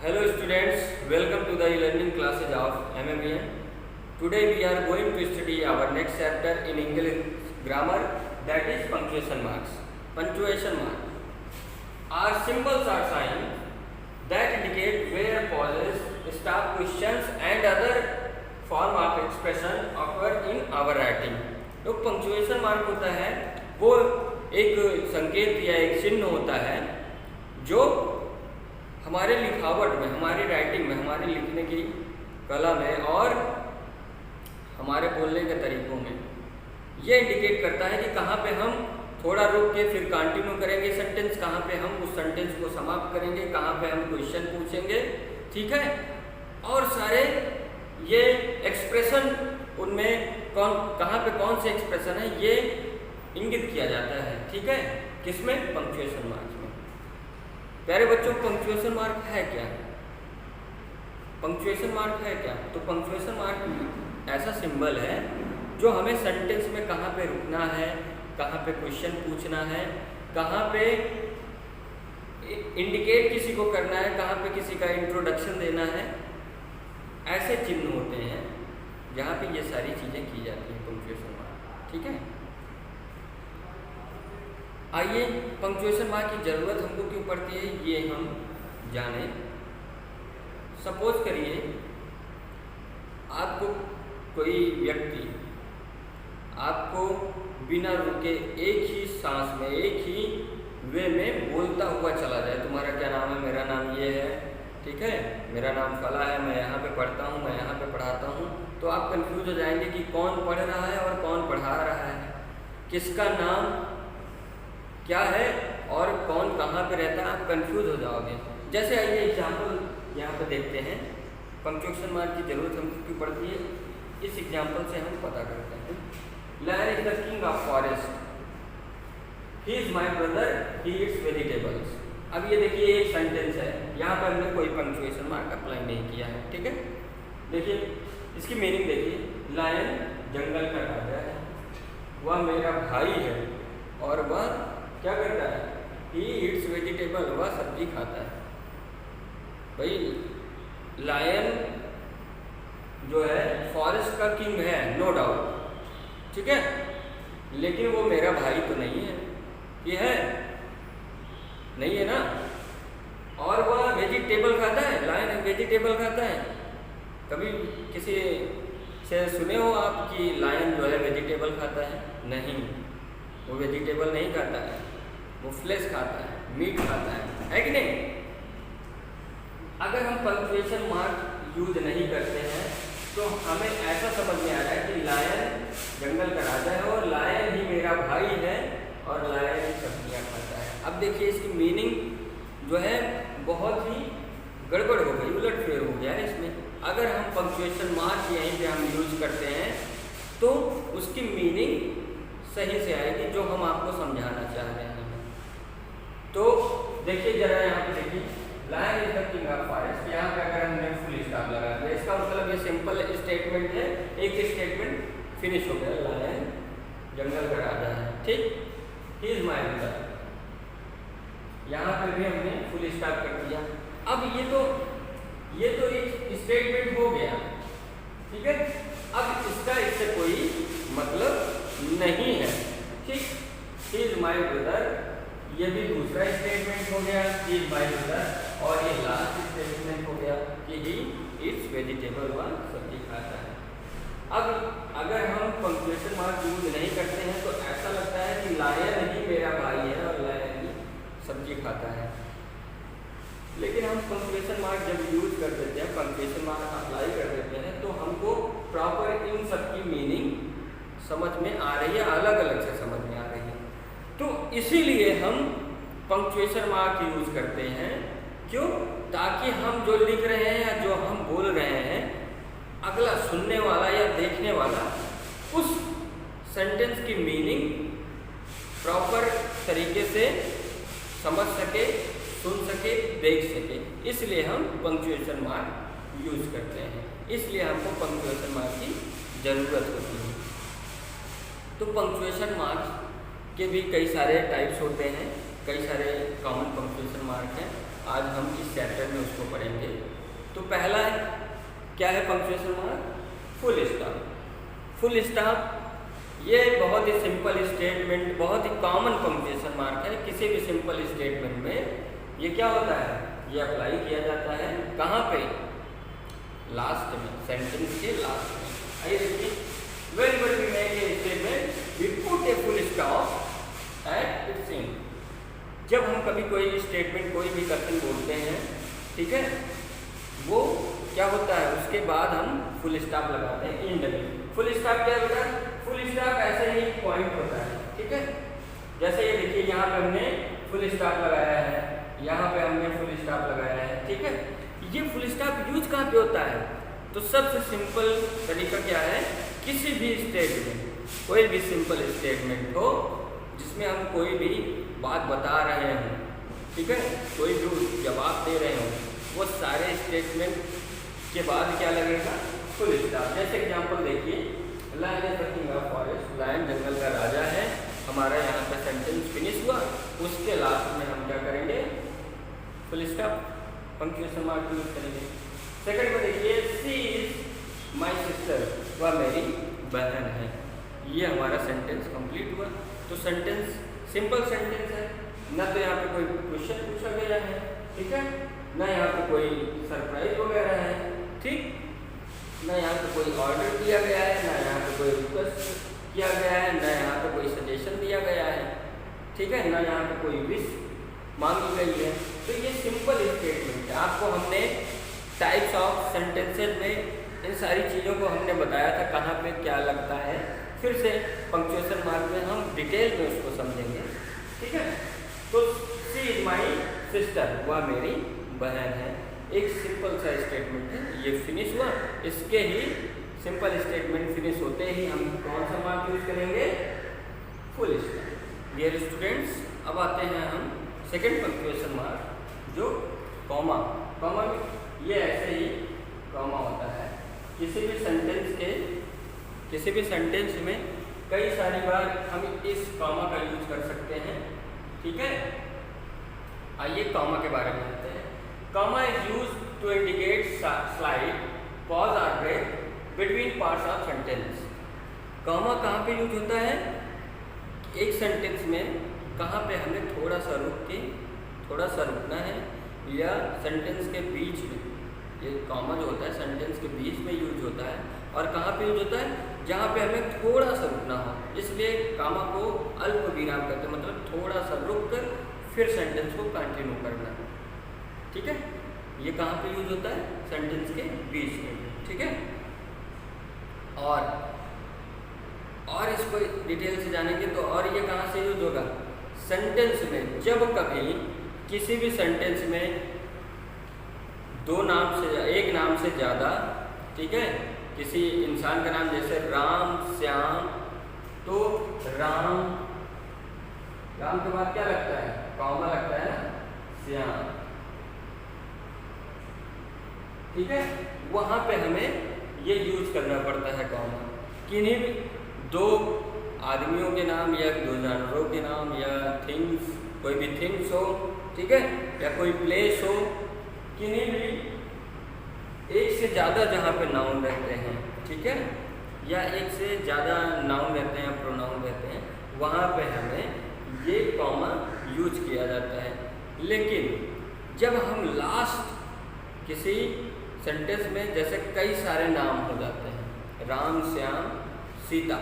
Hello students, welcome to the e-learning classes of MMEN. Today we are going to study our next chapter in English grammar, that is punctuation marks. Punctuation mark are symbols or signs that indicate where pauses, stop, questions and other form of expression occur in our writing. तो punctuation mark होता है वो एक संकेत या एक चिन्ह होता है जो हमारे लिखावट में, हमारी राइटिंग में, हमारे लिखने की कला में और हमारे बोलने के तरीकों में ये इंडिकेट करता है कि कहाँ पे हम थोड़ा रुक के फिर कंटिन्यू करेंगे सेंटेंस, कहाँ पे हम उस सेंटेंस को समाप्त करेंगे, कहाँ पे हम क्वेश्चन पूछेंगे, ठीक है। और सारे ये एक्सप्रेशन उनमें कहाँ पे कौन से एक्सप्रेशन है ये इंगित किया जाता है, ठीक है, किसमें, पंक्चुएशन मार्क्स में। प्यारे बच्चों, पंक्चुएशन मार्क है क्या? पंक्चुएशन मार्क है क्या? तो पंक्चुएशन मार्क ऐसा सिंबल है जो हमें सेंटेंस में कहाँ पे रुकना है, कहाँ पे क्वेश्चन पूछना है, कहाँ पे इंडिकेट किसी को करना है, कहाँ पे किसी का इंट्रोडक्शन देना है, ऐसे चिन्ह होते हैं जहाँ पे ये सारी चीज़ें की जाती हैं पंक्चुएशन मार्क, ठीक है। आइए पंक्चुएशन मार्क की ज़रूरत हमको क्यों पड़ती है ये हम जानें। सपोज करिए आपको कोई व्यक्ति आपको बिना रुके एक ही सांस में, एक ही वे में बोलता हुआ चला जाए, तुम्हारा क्या नाम है, मेरा नाम ये है, ठीक है, मेरा नाम फला है, मैं यहाँ पे पढ़ता हूँ, मैं यहाँ पे पढ़ाता हूँ, तो आप कंफ्यूज हो जाएंगे कि कौन पढ़ रहा है और कौन पढ़ा रहा है, किसका नाम क्या है और कौन कहाँ पे रहता है, आप कंफ्यूज हो जाओगे। जैसे आइए एग्जाम्पल यहाँ पे देखते हैं, पंक्चुएशन मार्क की जरूरत हमको क्यों पड़ती है, इस एग्जाम्पल से हम पता करते हैं। Lion is the king of forest, he is my brother, he eats vegetables. अब ये देखिए एक सेंटेंस है, यहाँ पर हमने कोई पंक्चुएशन मार्क अप्लाई नहीं किया है, ठीक है। देखिए इसकी मीनिंग देखिए, लायन जंगल का राजा है, वह मेरा भाई है और वह क्या करता है, ही ईट्स वेजिटेबल, वह सब्जी खाता है। भाई लायन जो है फॉरेस्ट का किंग है, नो डाउट, ठीक है, लेकिन वो मेरा भाई तो नहीं है, ये है नहीं है ना। और वह वेजिटेबल खाता है, लायन वेजिटेबल खाता है। कभी किसी से सुने हो आप कि लायन जो है वेजिटेबल खाता है? नहीं, वो वेजिटेबल नहीं खाता है, वो फ्लेश खाता है, मीट खाता है कि नहीं। अगर हम पंक्चुएशन मार्क यूज नहीं करते हैं तो हमें ऐसा समझ में आ रहा है कि लायन जंगल का राजा है और लायन ही मेरा भाई है और लायन ही सब्जियाँ खाता है। अब देखिए इसकी मीनिंग जो है बहुत ही गड़बड़ हो गई, उलटफेर हो गया है इसमें। अगर हम पंक्चुएशन मार्क यहीं पे हम यूज करते हैं तो उसकी मीनिंग सही से आएगी जो हम आपको समझाना चाह रहे हैं। तो देखिए जरा यहाँ पे देखिए, lion is the king of forest, यहाँ पे अगर हमने फुल स्टॉप लगा दिया, इसका मतलब ये सिंपल स्टेटमेंट है, एक स्टेटमेंट फिनिश हो गया, लायन जंगल का राजा है, ठीक, ही इज माय ब्रदर। यहाँ पे भी हमने फुल स्टॉप कर दिया। अब ये तो एक स्टेटमेंट हो गया, ठीक है। अब इसका इससे कोई मतलब नहीं है, ठीक, ही इज माय ब्रदर, ये भी दूसरा स्टेटमेंट हो गया, ही इज माय ब्रदर, और ये लास्ट स्टेटमेंट हो गया कि ही ईट्स वेजिटेबल, व सब्जी खाता है। अब अगर हम पंक्चुएशन मार्क यूज नहीं करते हैं तो ऐसा लगता है कि लायन ही मेरा भाई है और लायन ही सब्जी खाता है। लेकिन हम पंक्चुएशन मार्क जब यूज कर देते हैं, पंक्चुएशन मार्क अप्लाई कर देते हैं, तो हमको प्रॉपर इन सब की मीनिंग समझ में आ रही है, अलग अलग से समझ में आ रही है। तो इसीलिए हम पंक्चुएशन मार्क यूज करते हैं, क्यों, ताकि हम जो लिख रहे हैं या जो हम बोल रहे हैं, अगला सुनने वाला या देखने वाला उस सेंटेंस की मीनिंग प्रॉपर तरीके से समझ सके, सुन सके, देख सके। इसलिए हम पंक्चुएशन मार्क यूज करते हैं, इसलिए हमको पंक्चुएशन मार्क की ज़रूरत होती है। तो पंक्चुएशन मार्क्स के भी कई सारे टाइप्स होते हैं, कई सारे कॉमन पंक्चुएशन मार्क हैं। आज हम इस चैप्टर में उसको पढ़ेंगे। तो पहला क्या है punctuation mark? Full stop. Full stop ये बहुत ही सिंपल स्टेटमेंट, बहुत ही कॉमन पंक्चुएशन मार्क है। किसी भी सिंपल स्टेटमेंट में ये क्या होता है, ये अप्लाई किया जाता है कहाँ पे? लास्ट में, सेंटेंस के लास्ट में। आइए देखिए, whenever we make a statement, we put a full stop at its end। जब हम कभी कोई स्टेटमेंट, कोई भी कथन बोलते हैं, ठीक है, वो क्या होता है, उसके बाद हम फुल स्टॉप लगाते हैं एंड में। फुल स्टॉप क्या होता है? फुल स्टॉप ऐसे ही पॉइंट होता है, ठीक है। जैसे ये देखिए, यहाँ पे हमने फुल स्टॉप लगाया है, यहाँ पे हमने फुल स्टॉप लगाया है, ठीक है। ये फुल स्टॉप यूज कहाँ पे होता है? तो सबसे सिंपल तरीका क्या है, किसी भी स्टेटमेंट, कोई भी सिंपल स्टेटमेंट हो जिसमें हम कोई भी बात बता रहे हैं, ठीक है, कोई भी जवाब दे रहे हो, वो सारे स्टेटमेंट के बाद क्या लगेगा? Full stop. जैसे एग्जांपल देखिए, lion is the king of forest, lion जंगल का राजा है। हमारा यहाँ पे सेंटेंस फिनिश हुआ, उसके लास्ट में हम क्या करेंगे? Full stop, punctuation mark use करेंगे। सेकंड को देखिए, शी इज माई सिस्टर, वह मेरी बहन है। ये हमारा सेंटेंस कंप्लीट हुआ। तो सेंटेंस सिंपल सेंटेंस है, ना तो यहाँ पे कोई क्वेश्चन पूछा गया है, ठीक है, ना यहाँ पे कोई सरप्राइज वगैरह है, ठीक, ना यहाँ पे कोई ऑर्डर दिया गया है, ना यहाँ पे कोई रिक्वेस्ट किया गया है, ना यहाँ पे कोई सजेशन दिया गया है, ठीक है, ना यहाँ पे कोई विश मांगी गई है। तो ये सिंपल स्टेटमेंट है। आपको हमने टाइप्स ऑफ सेंटेंसेज में इन सारी चीज़ों को हमने बताया था, कहाँ पे क्या लगता है। फिर से पंक्चुएशन मार्क में हम डिटेल में उसको समझेंगे, ठीक है। तो शी इज माई सिस्टर, वह मेरी बहन है। एक सिंपल सा स्टेटमेंट है, ये फिनिश हुआ। इसके ही सिंपल स्टेटमेंट फिनिश होते ही हम कौन सा मार्क यूज करेंगे? Full stop. डियर स्टूडेंट्स, अब आते हैं हम सेकंड पंक्चुएशन मार्क, जो कॉमा। कॉमा ये ऐसे ही कॉमा होता है। किसी भी सेंटेंस में कई सारी बार हम इस कॉमा का यूज कर सकते हैं, ठीक है। आइए कॉमा के बारे में जानते हैं। Comma is use to indicate slide pause और break between parts of sentence. Comma कहाँ पे यूज होता है? एक सेंटेंस में कहाँ पे हमें थोड़ा सा रुकना है, या सेंटेंस के बीच में, ये कॉमा जो होता है सेंटेंस के बीच में यूज होता है। और कहाँ पे यूज होता है? जहाँ पे हमें थोड़ा सा रुकना हो, इसलिए कॉमा को अल्प विराम कहते हैं, मतलब थोड़ा सा रुक कर फिर सेंटेंस को कंटिन्यू करना, ठीक है। ये कहाँ पे यूज होता है? सेंटेंस के बीच में, ठीक है। और इसको डिटेल से जानेंगे तो और ये कहाँ से यूज होगा? सेंटेंस में जब कभी किसी भी सेंटेंस में एक नाम से ज़्यादा, ठीक है, किसी इंसान का नाम जैसे राम, श्याम, तो राम के बाद क्या लगता है? कॉमा लगता है ना, श्याम, ठीक है। वहाँ पे हमें ये यूज करना पड़ता है कॉमा। किन्हीं भी दो आदमियों के नाम, या दो जानवरों के नाम, या थिंग्स, कोई भी थिंग्स हो, ठीक है, या कोई प्लेस हो, किन्हीं भी एक से ज़्यादा जहाँ पे नाउन रहते हैं, ठीक है, या एक से ज़्यादा नाउन रहते हैं, प्रोनाउन रहते हैं, वहाँ पे हमें ये कॉमा यूज किया जाता है। लेकिन जब हम लास्ट किसी सेंटेंस में, जैसे कई सारे नाम हो जाते हैं, राम, श्याम, सीता,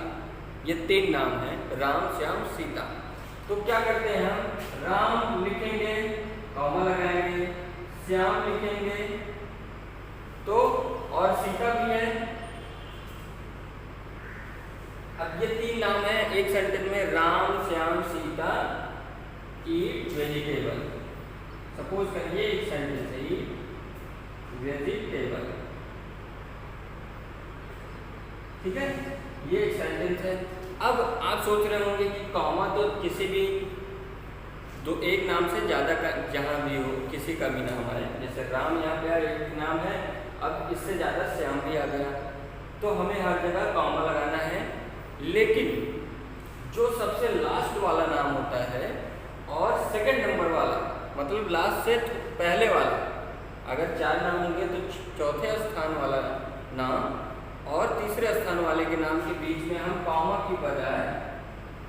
ये 3 नाम हैं, राम, श्याम, सीता, तो क्या करते हैं हम? राम लिखेंगे, कॉमा लगाएंगे, श्याम लिखेंगे, तो और सीता भी है। अब ये 3 नाम है एक सेंटेंस में, राम, श्याम, सीता ईट वेजिटेबल। सपोज करिए एक सेंटेंस है, ईट वेजिटेबल, ठीक है, ये एक सेंटेंस है। अब आप सोच रहे होंगे कि कॉमा तो किसी भी एक नाम से ज़्यादा का जहाँ भी हो, किसी का भी नाम आए, जैसे राम यहाँ पे एक नाम है, अब इससे ज़्यादा श्याम भी आ गया, तो हमें हर जगह कॉमा लगाना है। लेकिन जो सबसे लास्ट वाला नाम होता है और सेकंड नंबर वाला, मतलब लास्ट से पहले वाला, अगर 4 नाम होंगे तो चौथे स्थान वाला नाम और तीसरे स्थान वाले के नाम के बीच में हम कॉमा की बजाय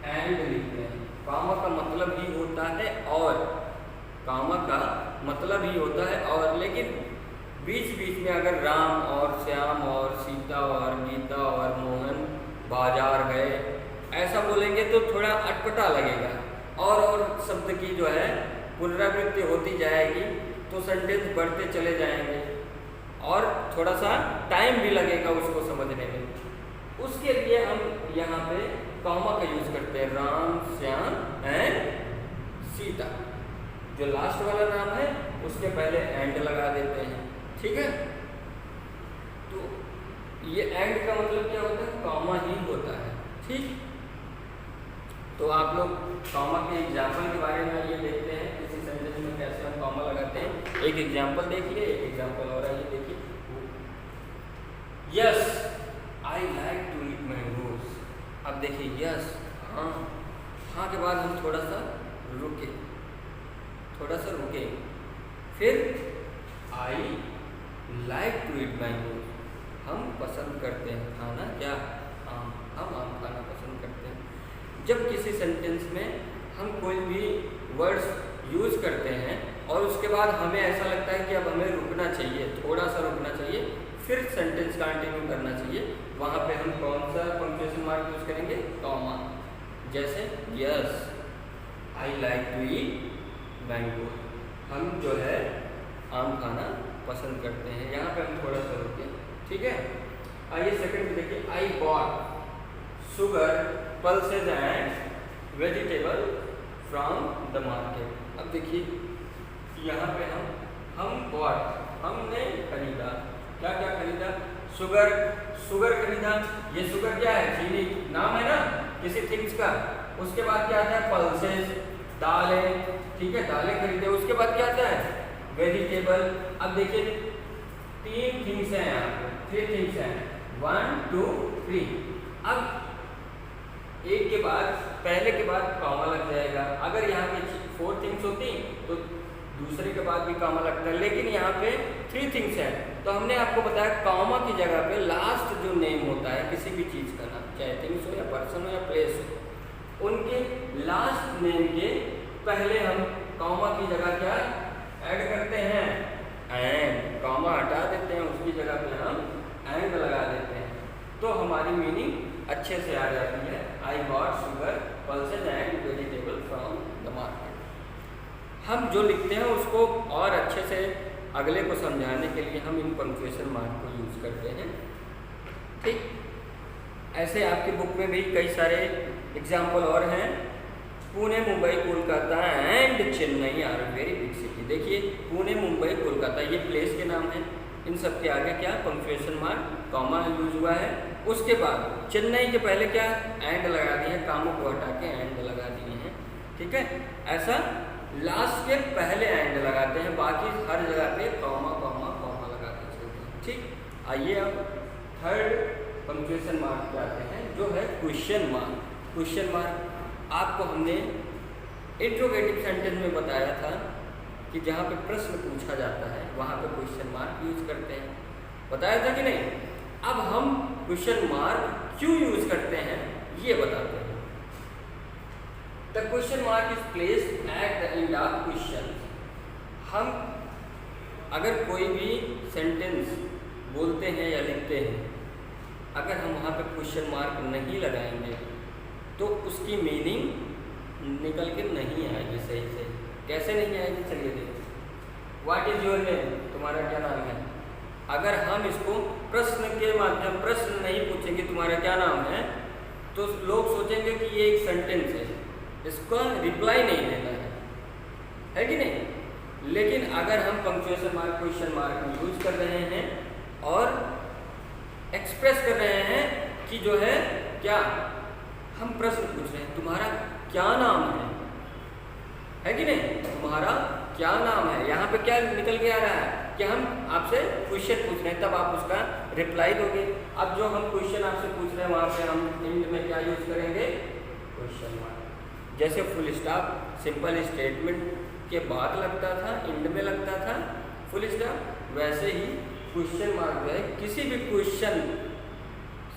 एंड लिखते हैं। कॉमा का मतलब ही होता है और, कॉमा का मतलब ही होता है और, लेकिन बीच बीच में अगर राम और श्याम और सीता और गीता और मोहन बाजार गए ऐसा बोलेंगे तो थोड़ा अटपटा लगेगा और शब्द की जो है पुनरावृत्ति होती जाएगी तो सेंटेंस बढ़ते चले जाएंगे और थोड़ा सा टाइम भी लगेगा उसको समझने में। उसके लिए हम यहाँ पे कॉमा का यूज करते हैं, राम श्याम एंड सीता। जो लास्ट वाला नाम है उसके पहले एंड लगा देते हैं, ठीक है। तो ये एंड का मतलब क्या होता है, कॉमा ही होता है, ठीक। तो आप लोग कॉमा के एग्जाम्पल के बारे में ये देखते हैं किसी सेंटेंस में कैसे हम कॉमा लगाते हैं। एक एग्जाम्पल देख लिए, एक एग्जाम्पल और है, ये देखिए, yes I like to eat mangoes. अब देखिए यस, हाँ, हाँ के बाद हम थोड़ा सा रुके, फिर I like to eat mangoes, हम पसंद करते हैं खाना क्या, आम, हम आम खाना पसंद करते हैं। जब किसी सेंटेंस में हम कोई भी वर्ड्स यूज करते हैं और उसके बाद हमें ऐसा लगता है कि अब हमें रुकना चाहिए, थोड़ा सा रुकना चाहिए, फिर सेंटेंस कंटिन्यू करना चाहिए, वहाँ पे हम कौन सा पंक्चुएशन मार्क यूज करेंगे, कॉमा। जैसे yes I like to eat mango, हम जो है आम खाना पसंद करते हैं, यहाँ पे हम थोड़ा सा रुके, ठीक है। आइए सेकंड में देखिए, I bought sugar pulses and vegetable from the market. अब देखिए यहाँ पे हम बॉट, हमने खरीदा, क्या क्या खरीदा, शुगर खरीदा। ये शुगर क्या है, चीनी, नाम है ना किसी थिंग्स का। उसके बाद क्या आता है, पल्सेज, दालें, ठीक है, दालें खरीदे। उसके बाद क्या आता है, वेजिटेबल। अब देखिए 3 थिंग्स हैं यहाँ पे, 3 थिंग्स हैं, 1 2 3। अब एक के बाद, पहले के बाद कॉमा लग जाएगा। अगर यहाँ पे 4 थिंग्स होती तो दूसरे के बाद भी कॉमा लगता है, लेकिन यहाँ पे 3 थिंग्स हैं। तो हमने आपको बताया कॉमा की जगह पे लास्ट जो नेम होता है किसी भी चीज़ का नाम, चाहे थिंग्स हो या पर्सन हो या प्लेस हो, उनके लास्ट नेम के पहले हम कॉमा की जगह क्या ऐड करते हैं, एंड। कॉमा हटा देते हैं, उसकी जगह पे हम एंड लगा देते हैं, तो हमारी मीनिंग अच्छे से आ जाती है। I bought sugar pulses and vegetable from the market. हम जो लिखते हैं उसको और अच्छे से अगले को समझाने के लिए हम इन पंक्चुएशन मार्क को यूज करते हैं, ठीक। ऐसे आपकी बुक में भी कई सारे एग्जाम्पल और हैं। Pune Mumbai Kolkata and Chennai are very big city. देखिए पुणे मुंबई कोलकाता ये प्लेस के नाम हैं, इन सब के आगे क्या पंक्चुएशन मार्क कॉमा यूज हुआ है। उसके बाद चेन्नई के पहले क्या एंड लगा दिए हैं, कामों को हटा के एंड लगा दिए हैं, ठीक है। ऐसा लास्ट के पहले एंड लगाते हैं, बाकी हर जगह पे कॉमा कॉमा कॉमा लगाते चलते हैं, ठीक। आइए अब थर्ड पंक्चुएशन मार्क पे आते हैं, जो है क्वेश्चन मार्क। क्वेश्चन मार्क आपको हमने इंट्रोगेटिव सेंटेंस में बताया था कि जहाँ पे प्रश्न पूछा जाता है वहाँ पे क्वेश्चन मार्क यूज करते हैं, बताया था कि नहीं। अब हम क्वेश्चन मार्क क्यों यूज करते हैं ये बताते हैं। The question mark is placed at the end of question. हम अगर कोई भी सेंटेंस बोलते हैं या लिखते हैं, अगर हम वहाँ पे क्वेश्चन मार्क नहीं लगाएंगे तो उसकी मीनिंग निकल के नहीं आएगी सही से। कैसे नहीं आएगी, चलिए देखिए। व्हाट इज योर नेम, तुम्हारा क्या नाम है। अगर हम इसको प्रश्न के माध्यम, प्रश्न नहीं पूछेंगे तुम्हारा क्या नाम है, तो लोग सोचेंगे कि ये एक सेंटेंस है, इसका रिप्लाई नहीं देना है कि नहीं। लेकिन अगर हम punctuation mark question mark use कर रहे हैं और एक्सप्रेस कर रहे हैं कि जो है क्या, हम प्रश्न पूछ रहे हैं तुम्हारा क्या नाम है कि नहीं, तुम्हारा क्या नाम है। यहाँ पे क्या निकल के आ रहा है कि हम आपसे क्वेश्चन पूछ रहे हैं, तब आप उसका रिप्लाई दोगे। अब जो हम क्वेश्चन आपसे पूछ रहे हैं वहाँ पे हम एंड में क्या यूज करेंगे, क्वेश्चन मार्क। जैसे फुल स्टॉप, सिंपल स्टेटमेंट, के बाद लगता था, एंड में लगता था फुल स्टॉप, वैसे ही क्वेश्चन मार्क जो है किसी भी क्वेश्चन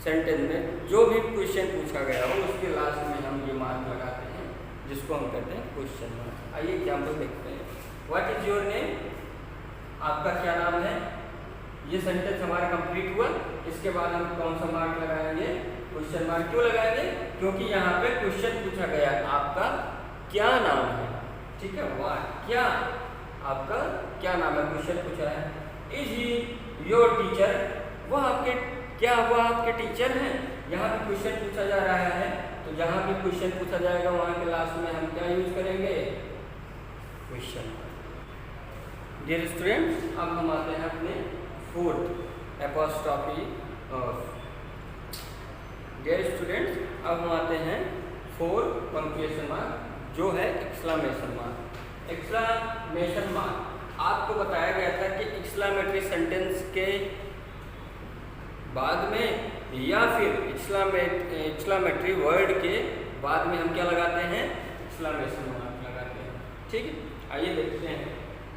सेंटेंस में जो भी क्वेश्चन पूछा गया हो उसके लास्ट में हम ये मार्क लगाते हैं, जिसको हम कहते हैं क्वेश्चन मार्क। आइए एग्जाम्पल देखते हैं। What is your name? आपका क्या नाम है? ये सेंटेंस हमारा कंप्लीट हुआ। इसके बाद हम कौन सा मार्क लगाएंगे? Question mark. क्यों लगाएंगे? क्योंकि यहाँ पे क्वेश्चन पूछा गया आपका क्या नाम है, ठीक है। व्हाट, क्या, आपका क्या नाम है, क्वेश्चन पूछा है। Is he your teacher? वह आपके, क्या वह आपके टीचर हैं? यहाँ पे क्वेश्चन पूछा जा रहा है, तो जहाँ भी क्वेश्चन पूछा जाएगा वहाँ के लास्ट में हम क्या यूज करेंगे? क्वेश्चन। डियर स्टूडेंट्स, अब हम आते हैं अपने fourth apostrophe of. Dear students, अब हम आते हैं फोर्थ पंक्चुएशन मार्क, जो है एक्सक्लेमेशन मार्क। एक्सक्लेमेशन मार्क आपको बताया गया था कि एक्सक्लेमेटरी सेंटेंस के बाद में या फिर एक्सक्लेमेटरी वर्ड के बाद में हम क्या लगाते हैं? एक्सक्लेमेशन मार्क लगाते हैं, ठीक है। आइए देखते हैं।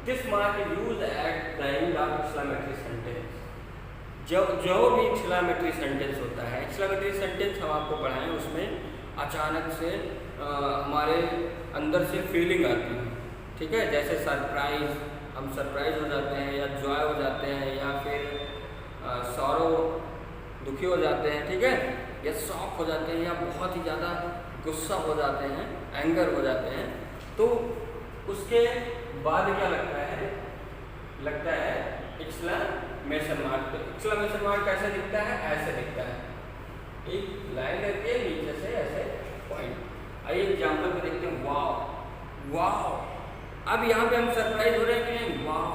This mark is used at the end of exclamatory sentence. जो भी एक्सक्लेमेटरी सेंटेंस होता है, एक्सक्लेमेटरी सेंटेंस हम आपको पढ़ाएं, उसमें अचानक से हमारे अंदर से फीलिंग आती है, ठीक है। जैसे सरप्राइज, हम सरप्राइज हो जाते हैं, या जॉय हो जाते हैं, या फिर सॉरो, दुखी हो जाते हैं, ठीक है, या शॉक हो जाते हैं, या बहुत ही ज़्यादा गुस्सा हो जाते हैं, एंगर हो जाते हैं। तो उसके बाद क्या लगता है? लगता है एक्सक्लेमेशन मार्क। तो एक्सक्लेमेशन मार्क कैसे दिखता है? ऐसे दिखता है, एक लाइन करके नीचे से ऐसे पॉइंट। आइए एग्जाम्पल में देखते हैं। वाव, वाव। अब यहाँ पे हम सरप्राइज हो रहे हैं कि नहीं? वाव,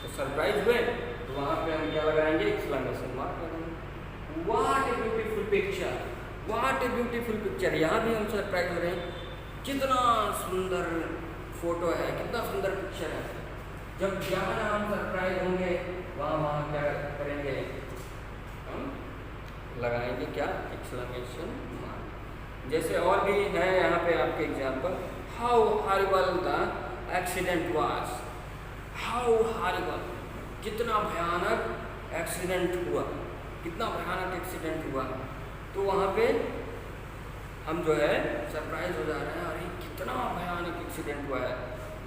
तो सरप्राइज हुए, तो वहाँ पे हम क्या लगाएंगे? एक्सक्लेमेशन मार्क लगाएंगे। What a beautiful picture, what a beautiful picture. यहाँ भी हम सरप्राइज हो रहे हैं, कितना सुंदर फोटो है, कितना सुंदर पिक्चर है। जब जहाँ हम सरप्राइज होंगे वहाँ क्या करेंगे? हम लगाएंगे क्या? Exclamation mark. जैसे और भी है यहाँ पे आपके example. How horrible the accident was, how horrible, कितना भयानक एक्सीडेंट हुआ, कितना भयानक एक्सीडेंट हुआ। तो वहाँ पे हम जो है सरप्राइज हो जा रहे हैं, अरे कितना भयानक एक्सीडेंट हुआ है।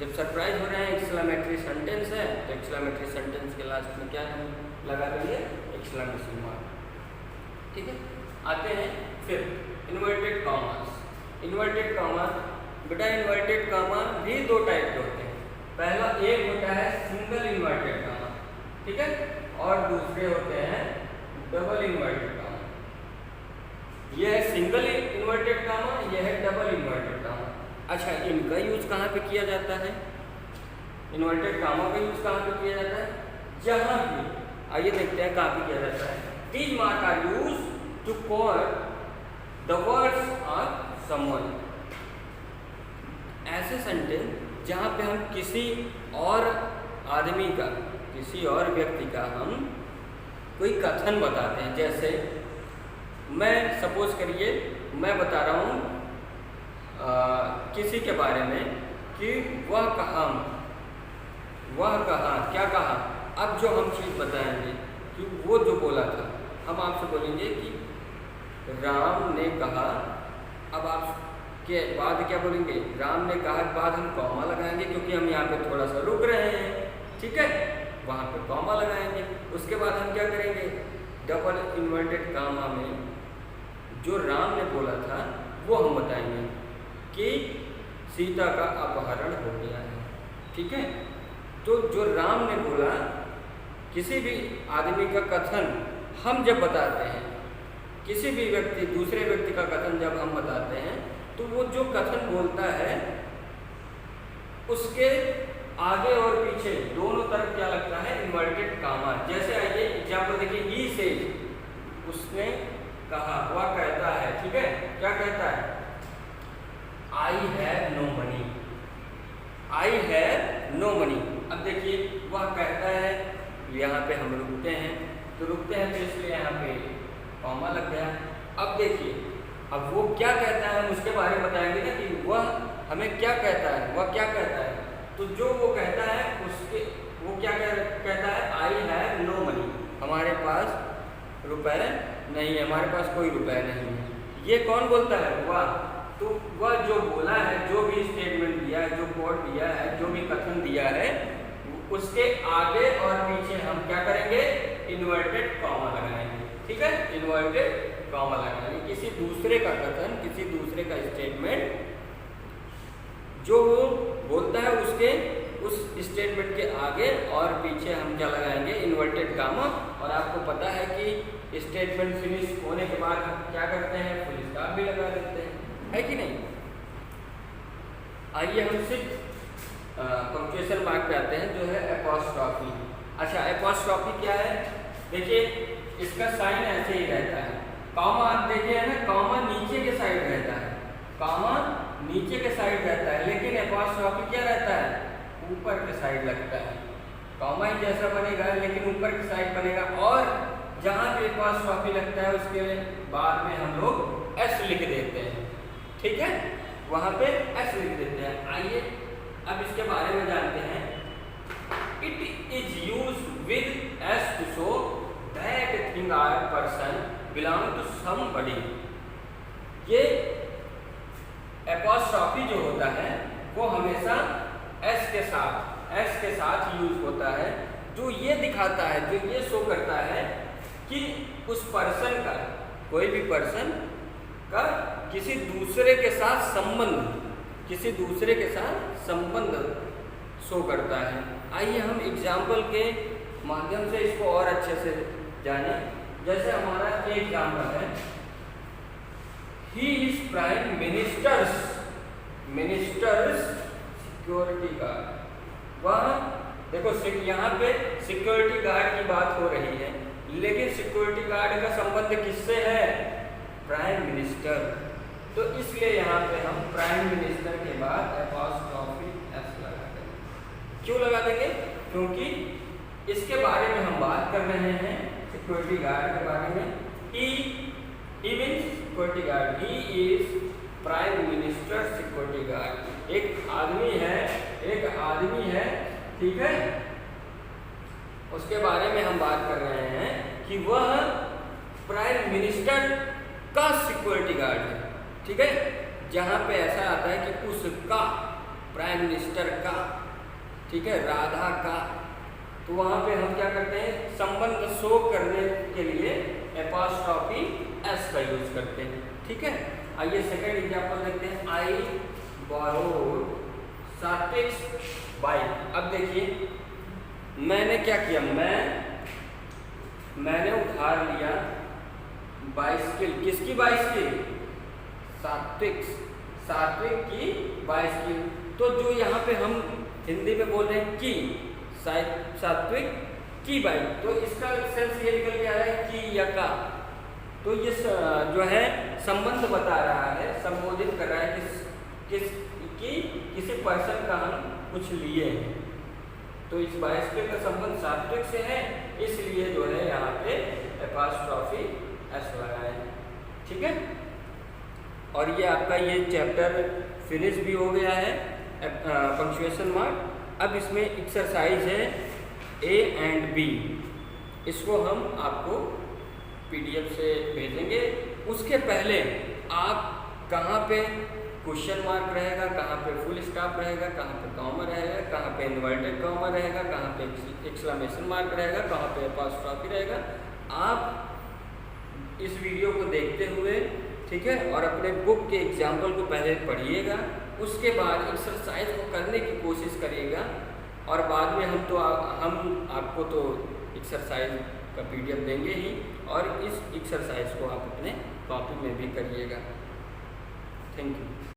जब सरप्राइज हो रहे हैं, एक्सक्लेमेटरी सेंटेंस है, तो एक्सक्लेमेटरी सेंटेंस के लास्ट में क्या हम लगा देंगे? एक्सक्लेमेशन मार्क, ठीक है। आते हैं फिर इन्वर्टेड कॉमास। इन्वर्टेड कॉमा, बेटा इन्वर्टेड कॉमा भी दो टाइप के होते हैं। पहला एक होता है सिंगल इन्वर्टेड कॉमा, ठीक है, और दूसरे होते हैं डबल इन्वर्टेड कॉमा। यह है सिंगल इन्वर्टेड कॉमा, यह है डबल इन्वर्टेड कॉमा। अच्छा, इनका यूज कहाँ पे किया जाता है? इन्वर्टेड कॉमा का यूज कहाँ पे किया जाता है? जहाँ भी, आइए देखते हैं कहाँ पे किया जाता है। These marks are used to call the words of someone। ऐसे सेंटेंस जहाँ पे हम किसी और आदमी का, किसी और व्यक्ति का हम कोई कथन बताते हैं। जैसे मैं, सपोज करिए मैं बता रहा हूँ किसी के बारे में कि वह कहा, क्या कहा। अब जो हम चीज़ बताएंगे कि वो जो बोला था, हम आपसे बोलेंगे कि राम ने कहा। अब आप के बाद क्या बोलेंगे? राम ने कहा के बाद हम कॉमा लगाएंगे, क्योंकि हम यहाँ पे थोड़ा सा रुक रहे हैं, ठीक है, वहाँ पे कॉमा लगाएंगे। उसके बाद हम क्या करेंगे? डबल इन्वर्टेड कॉमा में जो राम ने बोला था वो हम बताएंगे कि सीता का अपहरण हो गया है, ठीक है। तो जो राम ने बोला, किसी भी आदमी का कथन हम जब बताते हैं, किसी भी व्यक्ति, दूसरे व्यक्ति का कथन जब हम बताते हैं, तो वो जो कथन बोलता है उसके आगे और पीछे दोनों तरफ क्या लगता है? Inverted comma. जैसे आइए एग्जाम्पल देखिए। ही सेज, उसने कहा, वह कहता है, ठीक है, क्या कहता है? I have no money, I have no money. अब देखिए वह कहता है, यहाँ पे हम रुकते हैं, तो रुकते हैं तो इसलिए यहाँ पे कॉमा लग गया। अब देखिए, अब वो क्या कहता है हम उसके बारे में बताएंगे ना, कि वह हमें क्या कहता है, वह क्या कहता है। तो जो वो कहता है उसके वो क्या कहता है, आई हैव नो मनी, हमारे पास रुपए नहीं है, हमारे पास कोई रुपए नहीं है। ये कौन बोलता है, वह। तो वह जो बोला है, जो भी स्टेटमेंट दिया है, जो कोड दिया है, जो भी कथन दिया है, उसके आगे और पीछे हम क्या करेंगे, इन्वर्टेड कॉमा लगाएंगे। ठीक है, इन्वर्टेड कॉमा लगाएंगे। किसी दूसरे का कथन, किसी दूसरे का स्टेटमेंट जो वो बोलता है, उसके उस स्टेटमेंट के आगे और पीछे हम क्या लगाएंगे, इन्वर्टेड कॉमा। और आपको पता है कि स्टेटमेंट फिनिश होने के बाद हम क्या करते हैं, फुल स्टॉप भी लगा देते हैं, है कि नहीं। आइए हम सिर्फ पंक्चुएशन मार्क पे आते हैं, जो है एपॉस्ट्रॉफी। अच्छा, एपॉस्ट्रॉफी क्या है, देखिए इसका साइन ऐसे ही रहता है। कॉमा आप देखिए ना, कॉमा नीचे के साइड रहता है, कॉमा नीचे के साइड रहता है, लेकिन एपॉस्ट्रॉफी क्या रहता है, ऊपर के साइड लगता है। कॉमा ही जैसा बनेगा लेकिन ऊपर की साइड बनेगा। और जहाँ पे एपॉस्ट्रॉफी लगता है उसके बाद में हम लोग एस लिख देते हैं। ठीक है, वहाँ पे एस लिख देते हैं। आइए अब इसके बारे में जानते हैं। It is use with S to show that thing or person belong to somebody. ये एपॉस्ट्रॉफी जो होता है वो हमेशा एस के साथ यूज होता है, जो ये दिखाता है, जो ये शो करता है कि उस पर्सन का, कोई भी पर्सन का किसी दूसरे के साथ संबंध, किसी दूसरे के साथ संबंध शो करता है। आइए हम एग्जाम्पल के माध्यम से इसको और अच्छे से जाने। जैसे हमारा एग्जाम्पल है, ही is prime ministers security guard. वह देखो यहाँ पे सिक्योरिटी गार्ड की बात हो रही है, लेकिन सिक्योरिटी गार्ड का संबंध किससे है, प्राइम मिनिस्टर। तो इसलिए यहाँ पे हम प्राइम मिनिस्टर के बाद एपॉस्ट्रॉफी एस लगा देंगे। क्यों लगा देंगे, क्योंकि इसके बारे में हम बात कर रहे हैं, सिक्योरिटी गार्ड के बारे में। He means security guard, he is prime minister security guard. एक आदमी है, ठीक है, उसके बारे में हम बात कर रहे हैं कि वह प्राइम मिनिस्टर का सिक्योरिटी गार्ड है। ठीक है, जहाँ पे ऐसा आता है कि उसका, प्राइम मिनिस्टर का, ठीक है, राधा का, तो वहाँ पे हम क्या करते हैं, संबंध शो करने के लिए एपॉस्ट्रॉफी एस का यूज करते हैं। ठीक है, आइए सेकंड एग्जांपल देखते हैं। I borrowed Satvik's bike. अब देखिए मैंने क्या किया, मैंने उधार लिया बाइसिकल। किसकी बाइसिकल, सात्विक की बाइसिकल। तो जो यहाँ पे हम हिंदी में बोल रहे हैं की, सात्विक की बाइक, तो इसका सेंस ये निकल के आ रहा है की या का। तो ये जो है संबंध बता रहा है, संबोधित कर रहा है कि किसी पर्सन का हम कुछ लिए हैं। तो इस बाइसिकल का संबंध सात्विक से है, इसलिए जो है यहाँ पे एपॉस्ट्रॉफी एस लगाए हैं। ठीक है, और ये आपका ये चैप्टर फिनिश भी हो गया है, पंक्चुएशन मार्क। अब इसमें एक्सरसाइज है ए एंड बी, इसको हम आपको PDF से भेजेंगे। उसके पहले आप कहाँ पे क्वेश्चन मार्क रहेगा, कहाँ पे फुल स्टॉप रहेगा, कहाँ पे कॉमा रहेगा, कहाँ पे इन्वर्टेड कॉमा रहेगा, कहाँ पे एक्सक्लेमेशन मार्क रहेगा, कहाँ पे एपॉस्ट्रॉफी रहेगा, आप इस वीडियो को देखते हुए, ठीक है, और अपने बुक के एग्जाम्पल को पहले पढ़िएगा। उसके बाद एक्सरसाइज को करने की कोशिश करिएगा, और बाद में हम आपको तो एक्सरसाइज का PDF देंगे ही, और इस एक्सरसाइज को आप अपने कॉपी में भी करिएगा। Thank you.